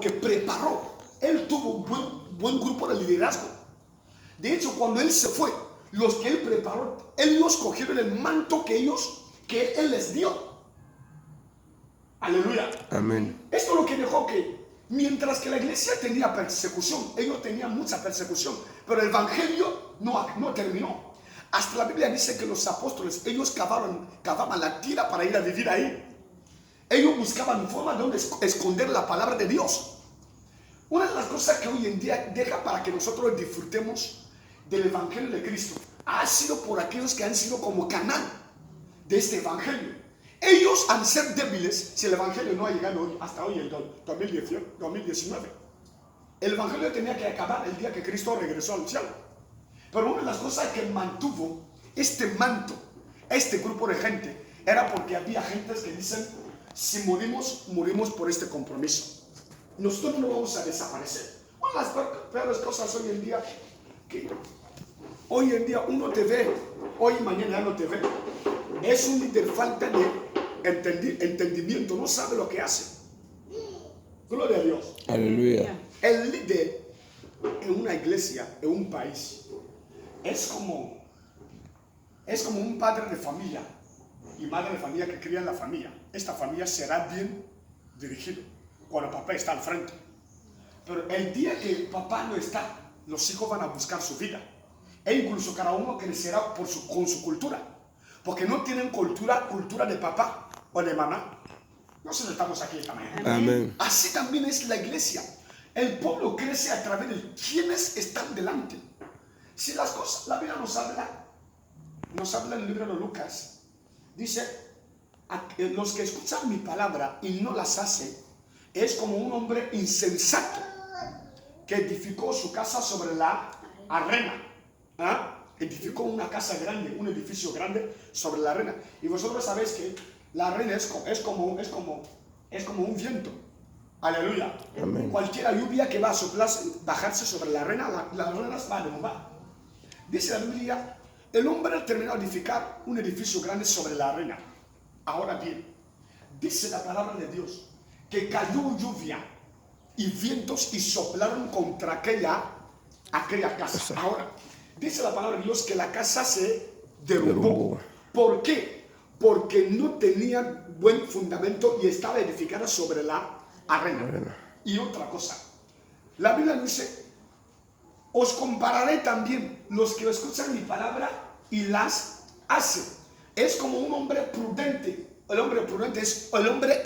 que preparó. Él tuvo un buen grupo de liderazgo. De hecho, cuando él se fue, los que él preparó, ellos cogieron el manto que él les dio. Aleluya. Amén. Esto es lo que dejó que, mientras que la iglesia tenía persecución, ellos tenían mucha persecución, pero el evangelio no terminó. Hasta la Biblia dice que los apóstoles, ellos cavaban la tierra para ir a vivir ahí. Ellos buscaban forma de donde esconder la palabra de Dios. Una de las cosas que hoy en día deja para que nosotros disfrutemos del evangelio de Cristo ha sido por aquellos que han sido como canal de este evangelio. Ellos, al ser débiles, si el evangelio no ha llegado hoy, hasta hoy, el 2019, el evangelio tenía que acabar el día que Cristo regresó al cielo. Pero una de las cosas que mantuvo este manto, este grupo de gente, era porque había gentes que dicen: si morimos, morimos por este compromiso. Nosotros no vamos a desaparecer. Una de las peores cosas hoy en día, que hoy en día uno te ve, hoy y mañana ya no te ve. Es un líder, falta de entendimiento, no sabe lo que hace. Gloria a Dios. Aleluya. El líder en una iglesia, en un país, es como un padre de familia y madre de familia que cría la familia. Esta familia será bien dirigida cuando papá está al frente. Pero el día que papá no está, los hijos van a buscar su vida. E incluso cada uno crecerá con su cultura. Porque no tienen cultura de papá o de mamá. No sé si estamos aquí esta mañana. Amén. Así también es la iglesia. El pueblo crece a través de quienes están delante. Si las cosas, la Biblia nos habla en el libro de Lucas. Dice: los que escuchan mi palabra y no las hacen, es como un hombre insensato que edificó su casa sobre la arena. Edificó una casa grande, un edificio grande sobre la arena. Y vosotros sabéis que la arena es como un viento. Aleluya. Amén. Cualquier lluvia que va a soplar, bajarse sobre la arena, las arenas van a derrumbar. Dice la Biblia: el hombre terminó de edificar un edificio grande sobre la arena. Ahora bien, dice la palabra de Dios que cayó lluvia y vientos y soplaron contra aquella casa. Ahora, dice la palabra de Dios que la casa se derrumbó. ¿Por qué? Porque no tenía buen fundamento y estaba edificada sobre la arena. Y otra cosa, la Biblia dice: os compararé también los que escuchan mi palabra y las hacen. Es como un hombre prudente. El hombre prudente es el hombre